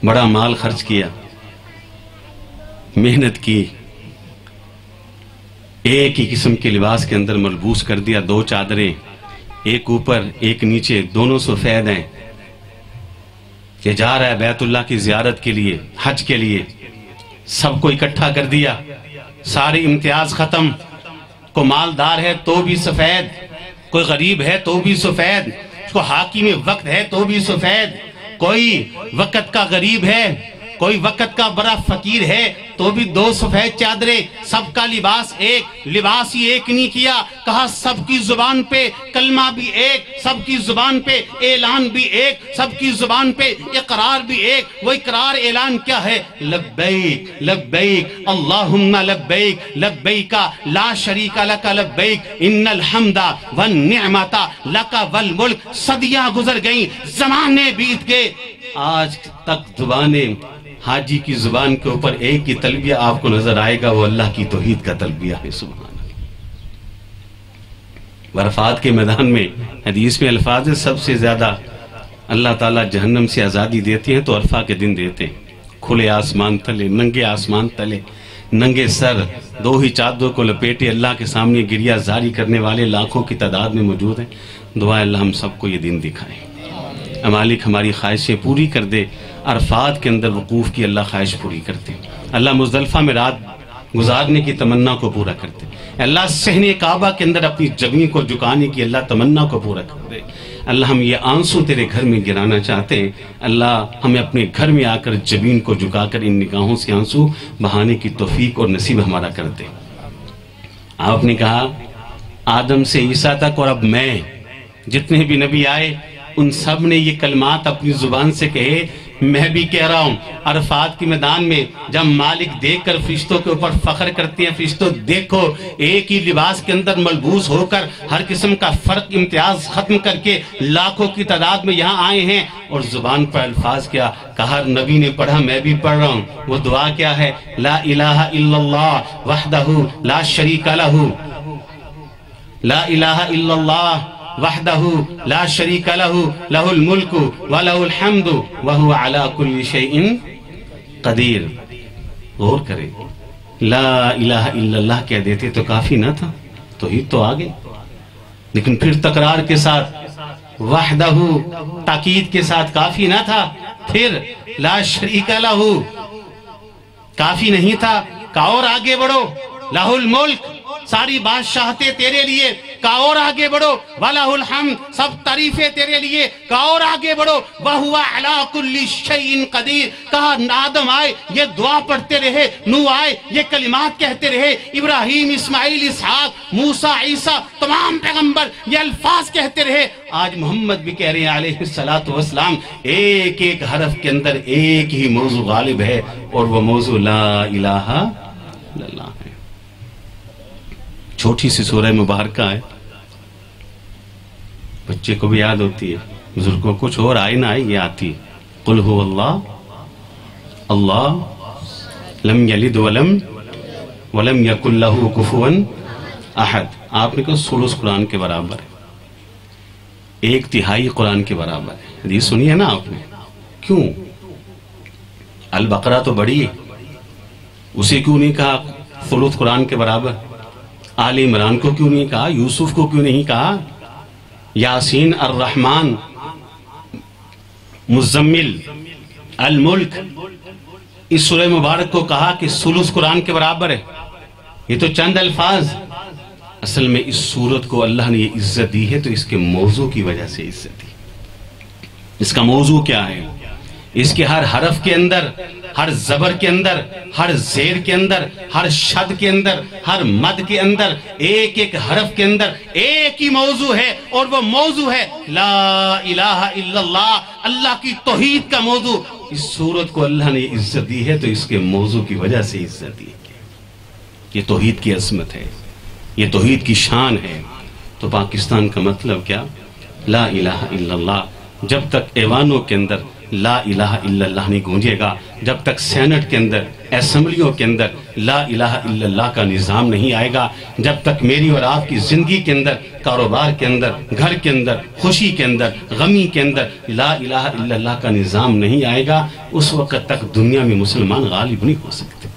بڑا مال خرچ کیا، محنت کی، ایک ہی قسم کے لباس کے اندر ملبوس کر دیا، 2 چادریں، ایک اوپر ایک نیچے، دونوں سفید ہیں، کہ جا رہا ہے بیت اللہ کی زیارت کے لیے، حج کے لیے، سب کو اکٹھا کر دیا، سارے امتیاز ختم، کوئی مالدار ہے تو بھی سفید، کوئی غریب ہے تو بھی سفید، کوئی حاکم وقت ہے تو بھی سفید، کوئی وقت کا غریب ہے، کوئی وقت کا بڑا فقیر ہے تو بھی 2 سفید چادریں، سب کا لباس ایک، لباس ہی ایک نہیں کیا، کہا سب کی زبان پہ کلمہ بھی ایک، سب کی زبان پہ اعلان بھی ایک، سب کی زبان پہ اقرار بھی ایک۔ وہ اقرار اعلان کیا ہے؟ لبیک لبیک اللہم لبیک لبیک لا شریک لک لبیک ان الحمد والنعمت لک والملک۔ صدیاں گزر گئیں، زمانے بیت گئے، آج تک زبانیں حاجی کی زبان کے اوپر ایک ہی تلبیہ آپ کو نظر آئے گا، وہ اللہ کی توحید کا تلبیہ ہے۔ سبحان اللہ۔ عرفات کے میدان میں حدیث میں الفاظ ہے، سب سے زیادہ اللہ تعالیٰ جہنم سے آزادی دیتے ہیں تو عرفہ کے دن دیتے ہیں۔ کھلے آسمان تلے، ننگے آسمان تلے، ننگے سر، 2 ہی چادروں کو لپیٹے اللہ کے سامنے گریہ زاری کرنے والے لاکھوں کی تعداد میں موجود ہیں۔ دعا اللہ ہم سب کو یہ دن دکھائے، مالک ہماری خواہشیں پوری کر دے۔ عرفات کے اندر وقوف کی اللہ خواہش پوری کرتے، اللہ مزدلفہ میں رات گزارنے کی تمنا کو پورا کرتے، اللہ صحن کعبہ کے اندر اپنی جبین کو جھکانے کی اللہ تمنا کو پورا کر دے۔ اللہ ہم یہ آنسو تیرے گھر میں گرانا چاہتے ہیں، اللہ ہمیں اپنے گھر میں آ کر جبین کو جھکا کر ان نگاہوں سے آنسو بہانے کی توفیق اور نصیب ہمارا کر دے۔ آپ نے کہا آدم سے عیسیٰ تک اور اب میں، جتنے بھی نبی آئے ان سب نے یہ کلمات اپنی زبان سے کہے، میں بھی کہہ رہا ہوں۔ عرفات کے میدان میں جب مالک دیکھ کر فرشتوں کے اوپر فخر کرتے ہیں، فرشتوں دیکھو ایک ہی لباس کے اندر ملبوس ہو کر ہر قسم کا فرق امتیاز ختم کر کے لاکھوں کی تعداد میں یہاں آئے ہیں، اور زبان پر الفاظ کیا کہا، نبی نے پڑھا میں بھی پڑھ رہا ہوں۔ وہ دعا کیا ہے؟ لا الہ الا اللہ وحدہ لا شریک لہ، لا الہ الا اللہ وحدہ لا شریک لہ، لہ الملک ولہ الحمد وہو علی کل شیء قدیر۔ غور کرے، لا الہ الا اللہ کہہ دیتے تو کافی نہ تھا، توحید تو آگے، لیکن پھر تکرار کے ساتھ وحدہ تاکید کے ساتھ کافی نہ تھا، پھر لا شریک لہ کافی نہیں تھا، کہا اور آگے بڑھو، لہ الملک ساری بادشاہتیں تیرے لیے، کہا اور آگے بڑھو، وَلَهُ الْحَمْدُ سب تعریفیں تیرے لیے، کہا اور آگے بڑھو، وَهُوَ عَلَىٰ كُلِّ شَيْءٍ قَدِيرٌ کہا آدم آئے یہ دعا پڑھتے رہے، نوح آئے یہ کلمات کہتے رہے، ابراہیم، اسماعیل، اسحاق، موسیٰ، عیسیٰ، تمام پیغمبر یہ الفاظ کہتے رہے، آج محمد بھی کہہ رہے ہیں علیہ السلام، ایک ایک حرف کے اندر ایک ہی موضوع غالب ہے، اور وہ موضوع لا الہ الا اللہ ہے۔ چھوٹی سی سورہ مبارکہ ہے، بچے کو بھی یاد ہوتی ہے، بزرگوں کچھ اور آئے نہ آئے یہ آتی ہے۔ قل هو اللہ اللہ لم یلد ولم یکن لہ کفوا احد۔ آپ نے کہا ثلث قرآن کے برابر ہے، 1/3 قرآن کے برابر ہے۔ حدیث سنی ہے نا آپ نے؟ کیوں؟ البقرہ تو بڑی ہے، اسے کیوں نہیں کہا ثلث قرآن کے برابر؟ آل عمران کو کیوں نہیں کہا؟ یوسف کو کیوں نہیں کہا؟ یاسین، الرحمن، مزمل، الملک، اس سورہ مبارک کو کہا کہ ثلث قرآن کے برابر ہے۔ یہ تو چند الفاظ، اصل میں اس سورت کو اللہ نے یہ عزت دی ہے تو اس کے موضوع کی وجہ سے عزت دی۔ اس کا موضوع کیا ہے؟ اس کے ہر حرف کے اندر، ہر زبر کے اندر، ہر زیر کے اندر، ہر شد کے اندر، ہر مد کے اندر، ایک ایک حرف کے اندر ایک ہی موضوع ہے، اور وہ موضوع ہے لا الہ الا اللہ، اللہ کی توحید کا موضوع۔ اس سورت کو اللہ نے عزت دی ہے تو اس کے موضوع کی وجہ سے عزت دی ہے۔ یہ توحید کی عظمت ہے، یہ توحید کی شان ہے۔ تو پاکستان کا مطلب کیا؟ لا الہ الا اللہ۔ جب تک ایوانوں کے اندر لا الہ الا اللہ نہیں گونجے گا، جب تک سینٹ کے اندر، اسمبلیوں کے اندر لا الہ الا اللہ کا نظام نہیں آئے گا، جب تک میری اور آپ کی زندگی کے اندر، کاروبار کے اندر، گھر کے اندر، خوشی کے اندر، غمی کے اندر لا الہ الا اللہ کا نظام نہیں آئے گا، اس وقت تک دنیا میں مسلمان غالب نہیں ہو سکتے۔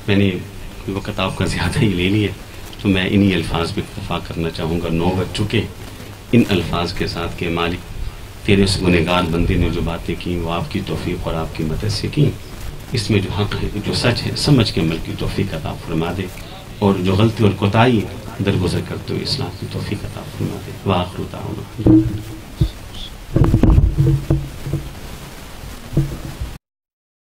میں نے وقت آپ کا زیادہ ہی لے لیا، تو میں انہی الفاظ پہ اکتفا کرنا چاہوں گا۔ 9 بج چکے، ان الفاظ کے ساتھ کہ مالک تیرے اس گنہگار بندے نے جو باتیں کی وہ آپ کی توفیق اور آپ کی مدد سے کی، اس میں جو حق ہے، جو سچ ہے، سمجھ کے عمل کی توفیق عطا فرما دے، اور جو غلطی اور کوتاہی درگزر کرتے ہوئے اصلاح کی توفیق عطا فرما دے۔ وآخر دعوانا